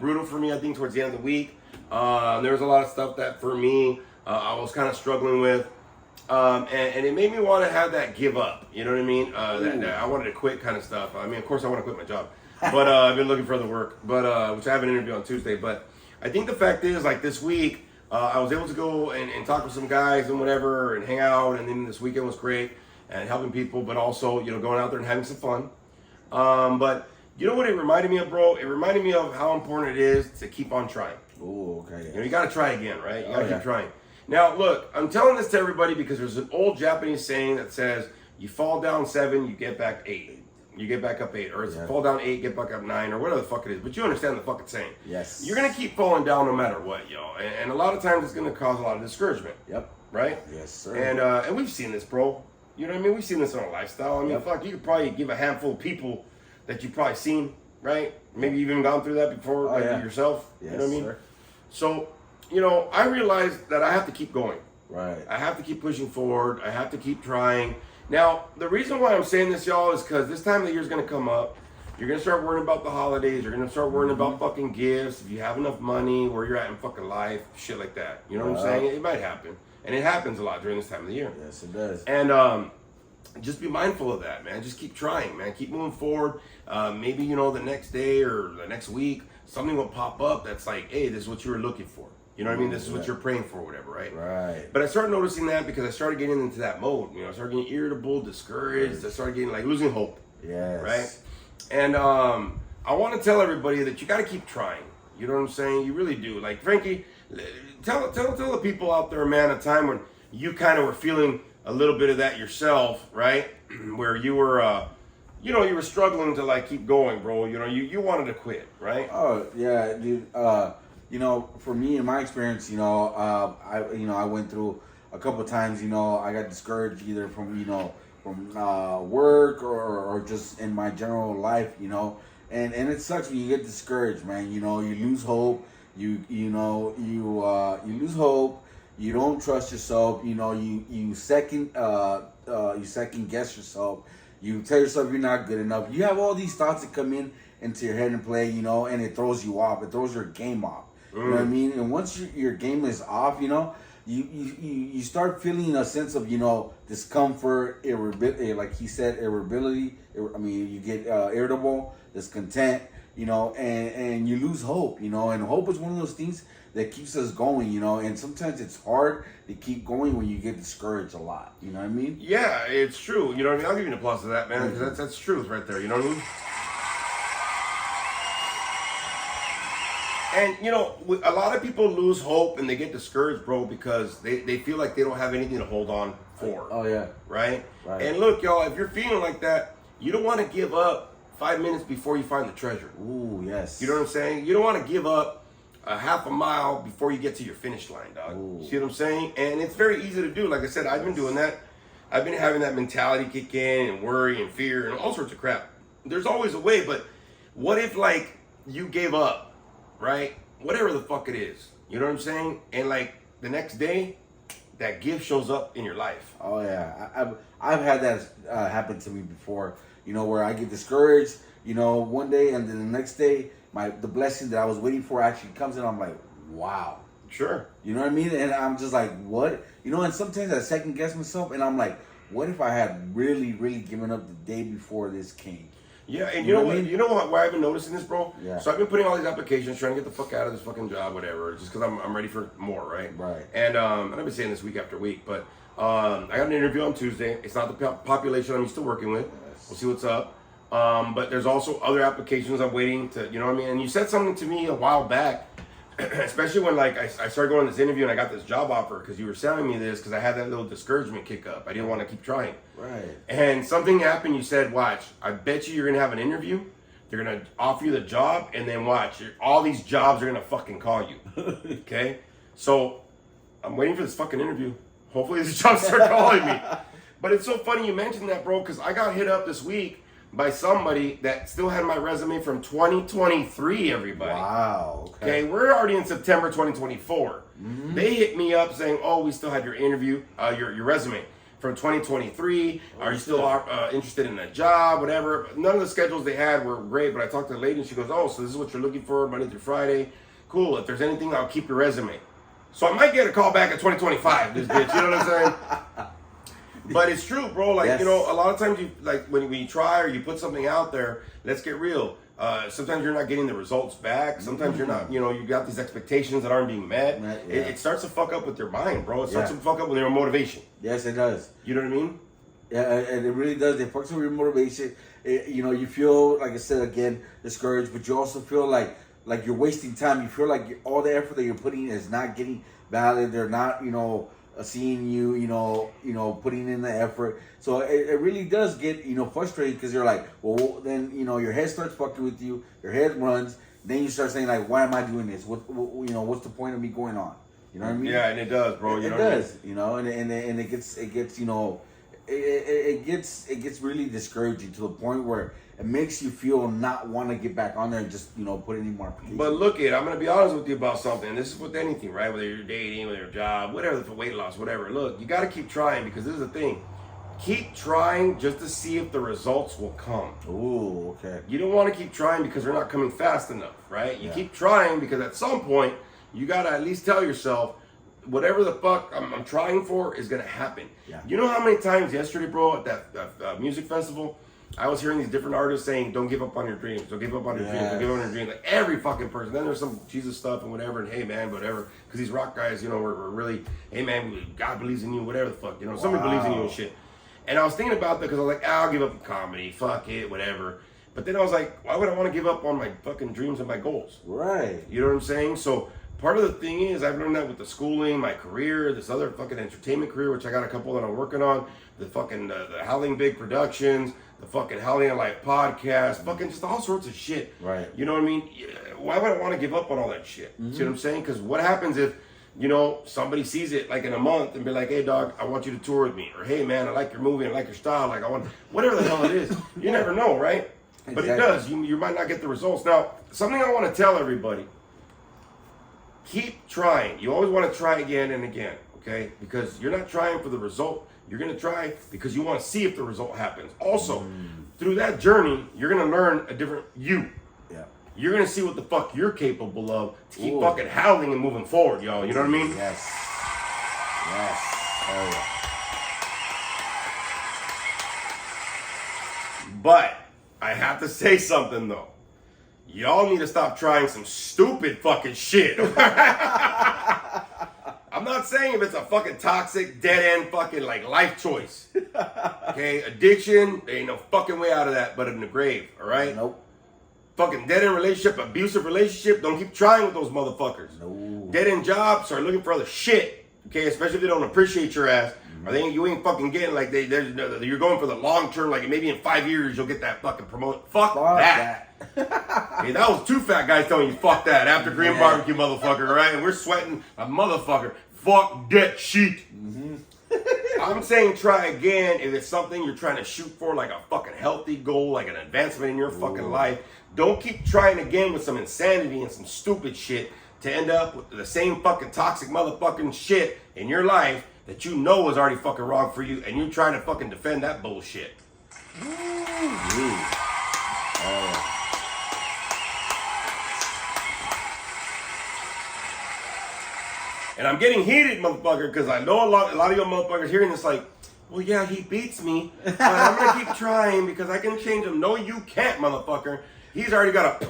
brutal for me, I think, towards the end of the week. There was a lot of stuff that for me, I was kind of struggling with. And it made me want to have that give up. You know what I mean? That I wanted to quit kind of stuff. I mean, of course I want to quit my job. But I've been looking for other work. But which I have an interview on Tuesday. But I think the fact is, like this week, I was able to go and talk with some guys and whatever and hang out. And then this weekend was great and helping people, but also, going out there and having some fun. But you know what it reminded me of, bro? It reminded me of how important it is to keep on trying. Oh, okay. You got to try again, right? You got to keep trying. Now, look, I'm telling this to everybody because there's an old Japanese saying that says, you fall down 7, you get back 8. You get back up 8. Or it's fall down 8, get back up 9, or whatever the fuck it is. But you understand the fucking saying. Yes. You're going to keep falling down no matter what, yo. And a lot of times it's going to cause a lot of discouragement. Yep. Right? Yes, sir. And we've seen this, bro. You know what I mean? We've seen this in our lifestyle. I mean, fuck, you could probably give a handful of people that you've probably seen, right? Maybe you've even gone through that before, yourself. Yes, you know what I mean? Sir. So, I realized that I have to keep going. Right. I have to keep pushing forward. I have to keep trying. Now, the reason why I'm saying this, y'all, is because this time of the year is going to come up. You're going to start worrying about the holidays. You're going to start worrying about fucking gifts. If you have enough money, where you're at in fucking life, shit like that. You know what I'm saying? It might happen. And it happens a lot during this time of the year. Yes, it does. And just be mindful of that, man. Just keep trying, man. Keep moving forward. Maybe, the next day or the next week, something will pop up that's like, hey, this is what you were looking for. You know what I mean? This is what you're praying for, whatever, right? Right. But I started noticing that because I started getting into that mode. I started getting irritable, discouraged. I started getting losing hope. Yes. Right? And I want to tell everybody that you got to keep trying. You know what I'm saying? You really do. Like, Frankie, tell the people out there, man, a time when you kind of were feeling a little bit of that yourself, right? Where you were, you were struggling to like keep going, bro. You wanted to quit, right? Oh yeah, dude. For me, in my experience, I went through a couple of times. I got discouraged either from work or just in my general life. And it sucks when you get discouraged, man. You lose hope. You lose hope. You don't trust yourself. You second guess yourself. You tell yourself you're not good enough. You have all these thoughts that come into your head and play, and it throws you off. It throws your game off. You know what I mean? And once your game is off, you start feeling a sense of discomfort, irritability, like he said, irritability. You get irritable, discontent, and you lose hope. And hope is one of those things that keeps us going, and sometimes it's hard to keep going when you get discouraged a lot. You know what I mean? Yeah, it's true. You know what I mean? I'll give you an applause to that, man, because that's truth right there. You know what I mean? And, a lot of people lose hope and they get discouraged, bro, because they feel like they don't have anything to hold on for. Oh, yeah. Right? And look, y'all, if you're feeling like that, you don't want to give up 5 minutes before you find the treasure. Ooh, yes. You know what I'm saying? You don't want to give up a half a mile before you get to your finish line, dog. Ooh. See what I'm saying? And it's very easy to do. Like I said, I've been doing that. I've been having that mentality kick in and worry and fear and all sorts of crap. There's always a way, but what if, like, you gave up, right? Whatever the fuck it is. You know what I'm saying? And, like, the next day, that gift shows up in your life. Oh, yeah. I've had that happen to me before, where I get discouraged, one day, and then the next day, the blessing that I was waiting for actually comes in. I'm like, wow. Sure. You know what I mean? And I'm just like, what? And sometimes I second guess myself, and I'm like, what if I had really, really given up the day before this came? Yeah, and you know what? I mean? You know what? Why I've been noticing this, bro? Yeah. So I've been putting all these applications, trying to get the fuck out of this fucking job, whatever, just because I'm ready for more, right? Right. And I've been saying this week after week, but I got an interview on Tuesday. It's not the population I'm used to working with. Yes. We'll see what's up. But there's also other applications I'm waiting to, you know what I mean? And you said something to me a while back especially when like I started going to this interview and I got this job offer because you were selling me this because I had that little discouragement kick up. I didn't want to keep trying. Right. And something happened. You said, "Watch, I bet you're gonna have an interview. They're gonna offer you the job, and then watch, all these jobs are gonna fucking call you." Okay, so I'm waiting for this fucking interview. Hopefully, these jobs start calling me. But it's so funny you mentioned that, bro, because I got hit up this week by somebody that still had my resume from 2023, everybody. Wow. Okay, we're already in September 2024. They hit me up saying, "Oh, we still had your interview, your resume from 2023. Are you still interested in that job, whatever?" None of the schedules they had were great, but I talked to the lady and she goes, "Oh, so this is what you're looking for, Monday through Friday. Cool, if there's anything, I'll keep your resume." So I might get a call back at 2025, this bitch, you know what I'm saying? But it's true, bro. Like, Yes. you know, a lot of times you like when you try or you put something out there, let's get real. Sometimes you're not getting the results back. Sometimes you're not, you know, you got these expectations that aren't being met. Yeah. It starts to fuck up with your mind, bro. It starts Yeah. to fuck up with your motivation. Yes, it does. You know what I mean? Yeah, and it really does. It fucks with your motivation. You know, you feel, like I said again, discouraged, but you also feel like you're wasting time. You feel like all the effort that you're putting is not getting valid. They're not, you know, seeing you, you know, putting in the effort. So it really does get, you know, frustrating because you're like, well, then, you know, your head starts fucking with you. Your head runs. Then you start saying like, why am I doing this? What you know, what's the point of me going on? You know what I mean? Yeah, and it does, bro. It does, you know, and it gets, you know, it gets really discouraging to the point where it makes you feel not want to get back on there and just, you know, put any more applications. But look, I'm gonna be honest with you about something. This is with anything, right? Whether you're dating, whether your job, whatever, for weight loss, whatever. Look, you got to keep trying because this is the thing. Keep trying just to see if the results will come. Ooh, okay. You don't want to keep trying because they're not coming fast enough, right? You Yeah. keep trying because at some point you got to at least tell yourself, whatever the fuck I'm trying for is gonna happen. Yeah. You know how many times yesterday, bro, at that music festival, I was hearing these different artists saying, "Don't give up on your dreams. Don't give up on your dreams. Don't give up on your dreams." Like every fucking person. Then there's some Jesus stuff and whatever, and hey man, whatever. Because these rock guys, you know, we're really, hey man, God believes in you, whatever the fuck, you know, somebody believes in you and shit. And I was thinking about that because I was like, I'll give up on comedy, fuck it, whatever. But then I was like, why would I want to give up on my fucking dreams and my goals? Right. You know what I'm saying? So part of the thing is I've learned that with the schooling, my career, this other fucking entertainment career, which I got a couple that I'm working on, the fucking the Howling Big Productions, the fucking Howling Alive podcast, fucking just all sorts of shit. Right. You know what I mean? Why would I want to give up on all that shit? See what I'm saying? Because what happens if, you know, somebody sees it like in a month and be like, "Hey dog, I want you to tour with me," or "Hey man, I like your movie, I like your style, like I want," whatever the hell it is. You never know, right? But it Exactly. does. You might not get the results. Now, something I want to tell everybody. Keep trying. You always want to try again and again, okay? Because you're not trying for the result. You're going to try because you want to see if the result happens. Also, through that journey, you're going to learn a different you. Yeah. You're going to see what the fuck you're capable of to keep Ooh. fucking howling and moving forward, y'all. You know what I mean? Yes. Yes. Oh yeah. But I have to say something, though. Y'all need to stop trying some stupid fucking shit. I'm not saying if it's a fucking toxic, dead end fucking like life choice. Okay, addiction, there ain't no fucking way out of that but in the grave, all right? Nope. Fucking dead end relationship, abusive relationship, don't keep trying with those motherfuckers. No. Dead end job, start looking for other shit. Okay, especially if they don't appreciate your ass. Or you ain't fucking getting like you're going for the long term, like maybe in 5 years you'll get that fucking promotion. Fuck that. Okay, that was two fat guys telling you fuck that after Green Yeah. Barbecue, motherfucker, right? And we're sweating a motherfucker. Fuck that shit. I'm saying try again if it's something you're trying to shoot for, like a fucking healthy goal, like an advancement in your fucking life. Don't keep trying again with some insanity and some stupid shit to end up with the same fucking toxic motherfucking shit in your life that you know is already fucking wrong for you, and you're trying to fucking defend that bullshit. And I'm getting heated, motherfucker, because I know a lot of your motherfuckers hearing this like, well, yeah, he beats me, but I'm going to keep trying because I can change him. No, you can't, motherfucker. He's already got a,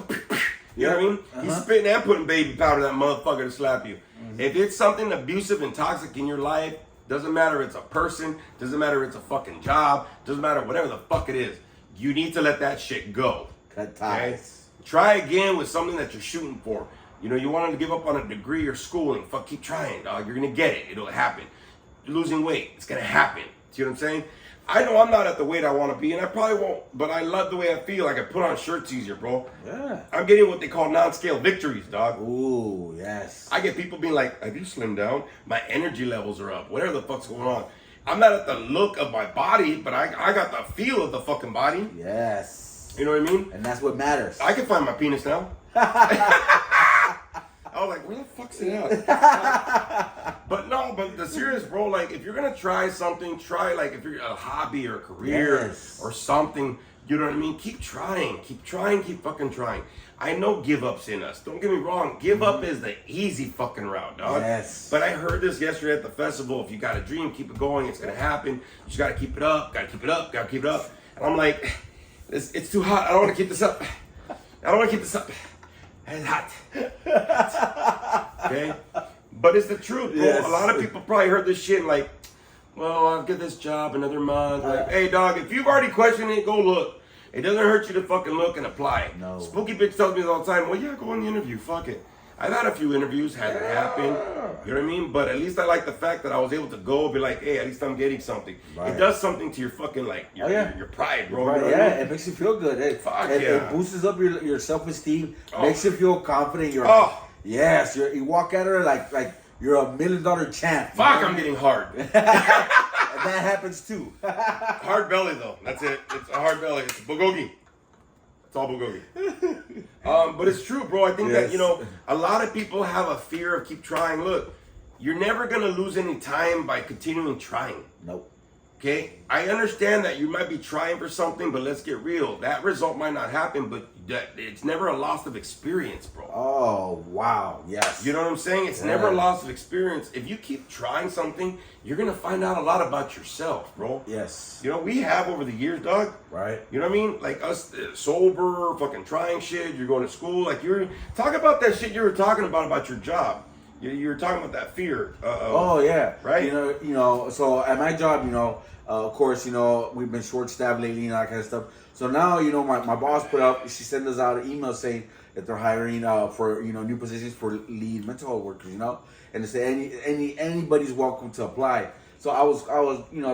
you know what I mean? He's spitting and putting baby powder that motherfucker to slap you. If it's something abusive and toxic in your life, doesn't matter if it's a person, doesn't matter if it's a fucking job, doesn't matter whatever the fuck it is, you need to let that shit go. Cut ties. Try again with something that you're shooting for. You know, you wanted to give up on a degree or schooling. Fuck, keep trying, dog. You're gonna get it. It'll happen. You're losing weight. It's gonna happen. See what I'm saying? I know I'm not at the weight I want to be, and I probably won't, but I love the way I feel. I can put on shirts easier, bro. Yeah. I'm getting what they call non-scale victories, dog. Ooh, yes. I get people being like, have you slimmed down? My energy levels are up. Whatever the fuck's going on. I'm not at the look of my body, but I got the feel of the fucking body. Yes. You know what I mean? And that's what matters. I can find my penis now. I was like, where the fuck's it at? But the serious, bro, like, if you're gonna try something, try, like, if you're a hobby or a career or something, you know what I mean? Keep trying, keep fucking trying. I know give up's in us. Don't get me wrong. Give up is the easy fucking route, dog. Yes. But I heard this yesterday at the festival. If you got a dream, keep it going. It's gonna happen. You just gotta keep it up. Gotta keep it up. Gotta keep it up. And I'm like, it's too hot. I don't want to keep this up. I don't want to keep this up. It's hot. Okay? But it's the truth, bro. Yes. A lot of people probably heard this shit and like, well, I'll get this job another month. Like, hey, dog, if you've already questioned it, go look. It doesn't hurt you to fucking look and apply. No. Spooky Bitch tells me all the time, well, yeah, go on the interview. Fuck it. I've had a few interviews, hasn't happened. You know what I mean? But at least I like the fact that I was able to go, be like, hey, at least I'm getting something. Right. It does something to your fucking, like, your pride, bro. Right, You know what yeah, I mean? it makes you feel good. Fuck It yeah. boosts up your self-esteem, Oh. makes you feel confident. You're yes, you walk at her like you're $1 million champ. Fuck, I'm getting hard. And that happens too. Hard belly, though. That's it. It's a hard belly. It's bulgogi. It's all bulgogi. But it's true, bro. I think that, you know, a lot of people have a fear of keep trying. Look, you're never going to lose any time by continuing trying. Nope. Okay? I understand that you might be trying for something, but let's get real. That result might not happen, but it's never a loss of experience, bro. Oh, wow. Yes. You know what I'm saying? It's never a loss of experience. If you keep trying something, you're going to find out a lot about yourself, bro. Yes. You know, we have over the years, dog. Right. You know what I mean? Like us, sober, fucking trying shit. You're going to school. Like you're talk about that shit you were talking about your job. You were talking about that fear. Oh yeah. Right. You know. So at my job, of course, we've been short-staffed lately and that kind of stuff. So now, my boss put up. She sent us out an email saying that they're hiring for new positions for lead mental health workers. And they say anybody's welcome to apply. So I was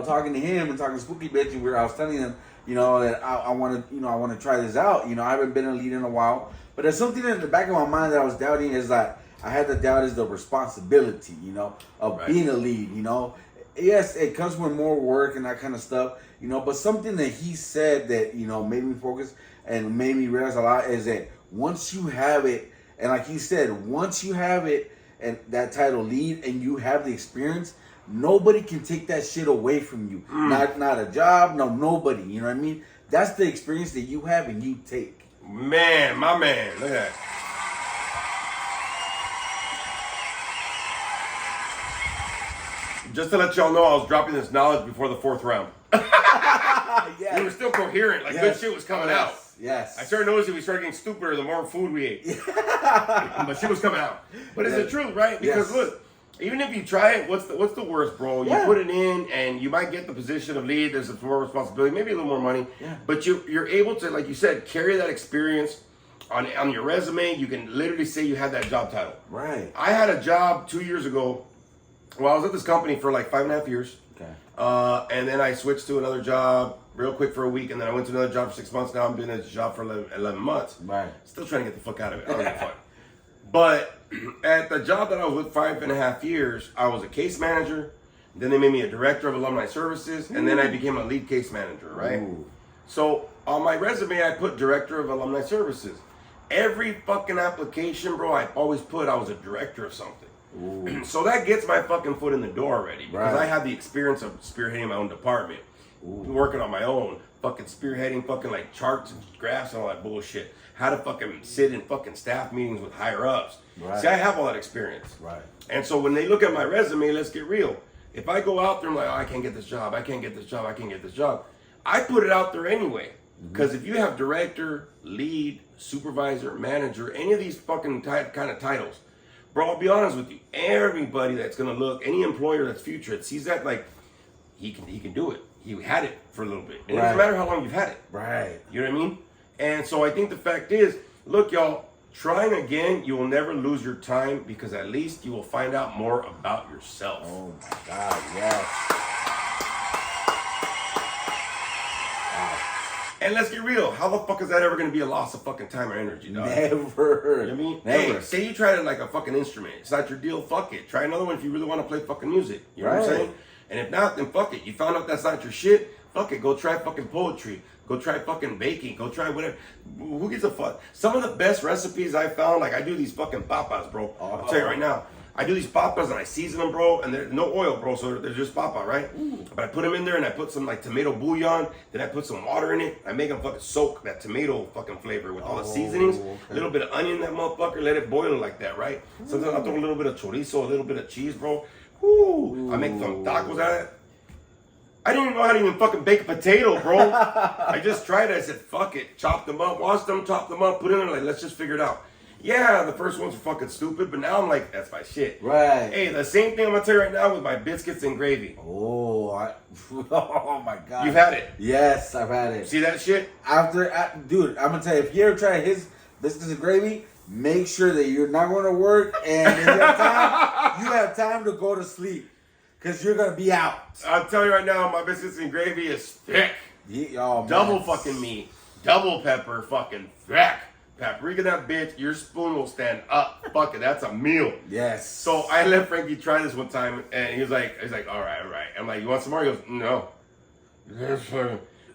talking to him and talking to Spooky Bitch, and I was telling him that I want to try this out. I haven't been a lead in a while, but there's something in the back of my mind that I was doubting is that I had to doubt is the responsibility of being a lead. Yes, it comes with more work and that kind of stuff. But something that he said that made me focus and made me realize a lot is that once you have it, and like he said, once you have it and that title lead and you have the experience, nobody can take that shit away from you. Not a job, nobody. You know what I mean? That's the experience that you have and you take. Man, my man, look at that. Just to let y'all know, I was dropping this knowledge before the 4th round. Yeah. We were still coherent. Like, good shit was coming out. Yes. I started noticing we started getting stupider the more food we ate. But shit was coming out. But it's the truth, right? Because look, even if you try it, what's the worst, bro? You put it in and you might get the position of lead. There's more responsibility, maybe a little more money. Yeah. But you're able to, like you said, carry that experience on your resume. You can literally say you had that job title. Right. I had a job 2 years ago. Well, I was at this company for like 5.5 years. Okay. And then I switched to another job real quick for a week, and then I went to another job for 6 months. Now I'm doing this job for 11 months. Right. Still trying to get the fuck out of it. I don't give a fuck. But at the job that I was with 5.5 years, I was a case manager. Then they made me a director of alumni services, and then I became a lead case manager, right? Ooh. So on my resume, I put director of alumni services. Every fucking application, bro, I always put I was a director of something. Ooh. So that gets my fucking foot in the door already, because Right. I have the experience of spearheading my own department, working on my own, fucking spearheading fucking like charts and graphs and all that bullshit. How to fucking sit in fucking staff meetings with higher ups. Right. See, I have all that experience. Right. And so when they look at my resume, let's get real. If I go out there and I'm like, oh, I can't get this job, I can't get this job, I can't get this job, I put it out there anyway. Because if you have director, lead, supervisor, manager, any of these fucking kind of titles, bro, I'll be honest with you. Everybody that's gonna look, any employer that's future, that sees that, like, he can do it. He had it for a little bit. And it doesn't matter how long you've had it. Right. You know what I mean? And so I think the fact is, look, y'all, Trying again, you will never lose your time because at least you will find out more about yourself. Oh my God, yes. And let's get real. How the fuck is that ever going to be a loss of fucking time or energy, dog? Never. You know what I mean? Never. Hey, say you tried it like a fucking instrument. It's not your deal. Fuck it. Try another one if you really want to play fucking music. You know what I'm Right. saying? And if not, then fuck it. You found out that's not your shit. Fuck it. Go try fucking poetry. Go try fucking baking. Go try whatever. Who gives a fuck? Some of the best recipes I found, like I do these fucking papas, bro. I'll tell you right now. I do these papas and I season them, bro, and there's no oil, bro, so they're just papa, right? Ooh. But I put them in there and I put some like tomato bouillon, then I put some water in it. I make them fucking soak that tomato fucking flavor with all the seasonings. A little bit of onion, that motherfucker, let it boil like that, right? Sometimes I throw a little bit of chorizo, a little bit of cheese, bro. Ooh. I make some tacos out of it. I didn't even know how to even fucking bake a potato, bro. I just tried it. I said, fuck it. Chop them up, wash them, chop them up, put it in there, like, let's just figure it out. Yeah, the first ones were fucking stupid, but now I'm like, that's my shit. Right. Hey, the same thing I'm gonna tell you right now with my biscuits and gravy. Oh, oh my God. You've had it. Yes, I've had it. See that shit? Dude, I'm gonna tell you, if you ever try his biscuits and gravy, make sure that you're not going to work and if you have time to go to sleep. Because you're going to be out. I'll tell you right now, my biscuits and gravy is thick. Yeah, double fucking meat. Double pepper, fucking thick. Paprika that bitch, your spoon will stand up. Fuck it, that's a meal. Yes. So I let Frankie try this one time, and he was like, all right. I'm like, you want some more? He goes, no.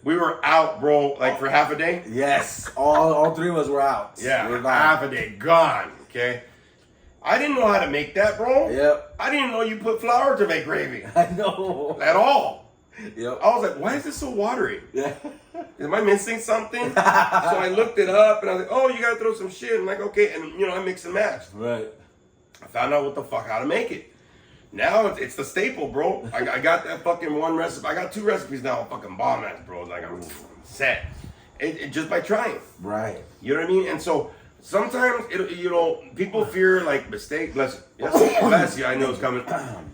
We were out, bro, like for half a day. Yes, all three of us were out. Yeah, we're half a day, gone, okay? I didn't know how to make that, bro. Yep. I didn't know you put flour to make gravy. I know. At all. Yep. I was like, why is this so watery? Yeah. Am I missing something? So I looked it up and I was like, oh, you gotta throw some shit. I'm like, okay, and I mix and match. Right. I found out what the fuck how to make it. Now it's the staple, bro. I got that fucking one recipe. I got 2 recipes now. Fucking bomb ass, bro. Like I'm set. It just by trying. Right. You know what I mean? And so sometimes people fear like mistake. Bless you. I know it's coming.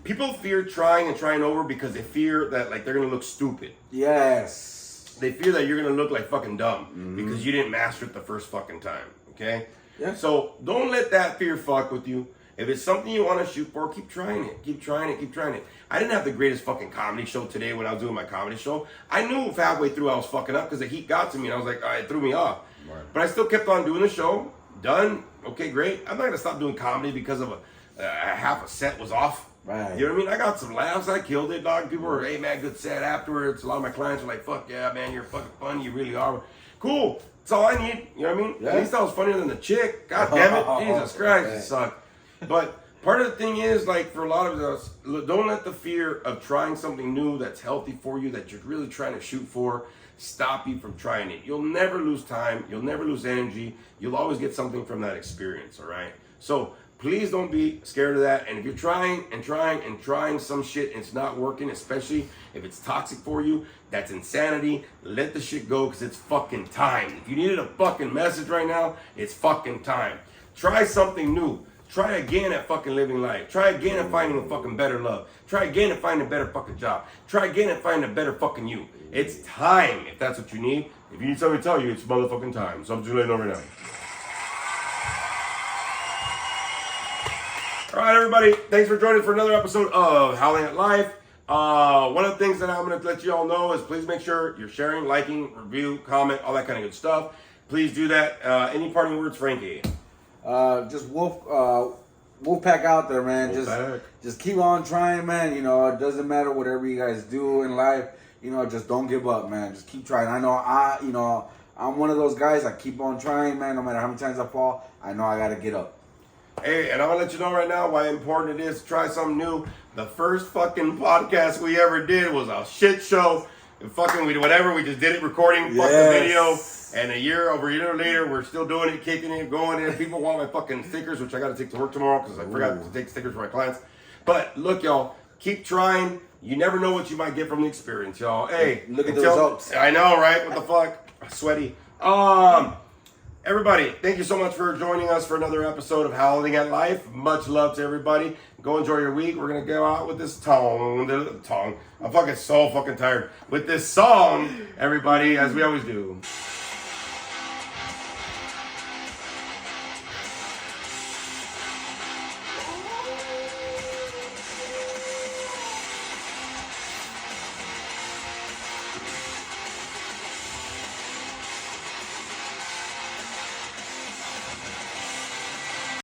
People fear trying and trying over because they fear that like they're gonna look stupid. Yes. They fear that you're gonna look like fucking dumb because you didn't master it the first fucking time. Okay? Yeah. So don't let that fear fuck with you. If it's something you want to shoot for, keep trying it. Keep trying it. Keep trying it. I didn't have the greatest fucking comedy show today when I was doing my comedy show. I knew halfway through I was fucking up because the heat got to me and I was like, it threw me off. Right. But I still kept on doing the show. Done. Okay, great. I'm not gonna stop doing comedy because of a half a set was off. Right. You know what I mean? I got some laughs. I killed it, dog. People were, hey man, good set afterwards. A lot of my clients were like, fuck yeah, man, you're fucking funny. You really are. Cool. That's all I need. You know what I mean? Yeah. At least I was funnier than the chick. God damn it. Jesus Christ, it sucked. But part of the thing is, like, for a lot of us, don't let the fear of trying something new that's healthy for you, that you're really trying to shoot for, stop you from trying it. You'll never lose time. You'll never lose energy. You'll always get something from that experience, all right? So please don't be scared of that. And if you're trying some shit and it's not working, especially if it's toxic for you, that's insanity. Let the shit go because it's fucking time. If you needed a fucking message right now, it's fucking time. Try something new. Try again at fucking living life. Try again at finding a fucking better love. Try again at finding a better fucking job. Try again at finding a better fucking you. It's time if that's what you need. If you need somebody to tell you, it's motherfucking time. So I'm just letting you know right now. All right, everybody. Thanks for joining for another episode of Howling at Life. One of the things that I'm going to let you all know is please make sure you're sharing, liking, review, comment, all that kind of good stuff. Please do that. Any parting words, Frankie? Just Wolfpack out there, man. Just keep on trying, man. It doesn't matter whatever you guys do in life. Just don't give up, man. Just keep trying. I know I'm one of those guys. I keep on trying, man. No matter how many times I fall, I know I gotta get up. Hey, and I'm gonna let you know right now why important it is to try something new. The first fucking podcast we ever did was a shit show. And fucking we did whatever. We just did it recording, fuck the video. And over a year later, we're still doing it, kicking it, going in. People want my fucking stickers, which I got to take to work tomorrow because I forgot to take stickers for my clients. But look, y'all, keep trying. You never know what you might get from the experience, y'all. Hey, look at the results. I know, right? What the fuck? Sweaty. Everybody, thank you so much for joining us for another episode of Howling at Life. Much love to everybody. Go enjoy your week. We're gonna go out with this tongue. I'm fucking so fucking tired with this song, everybody, as we always do.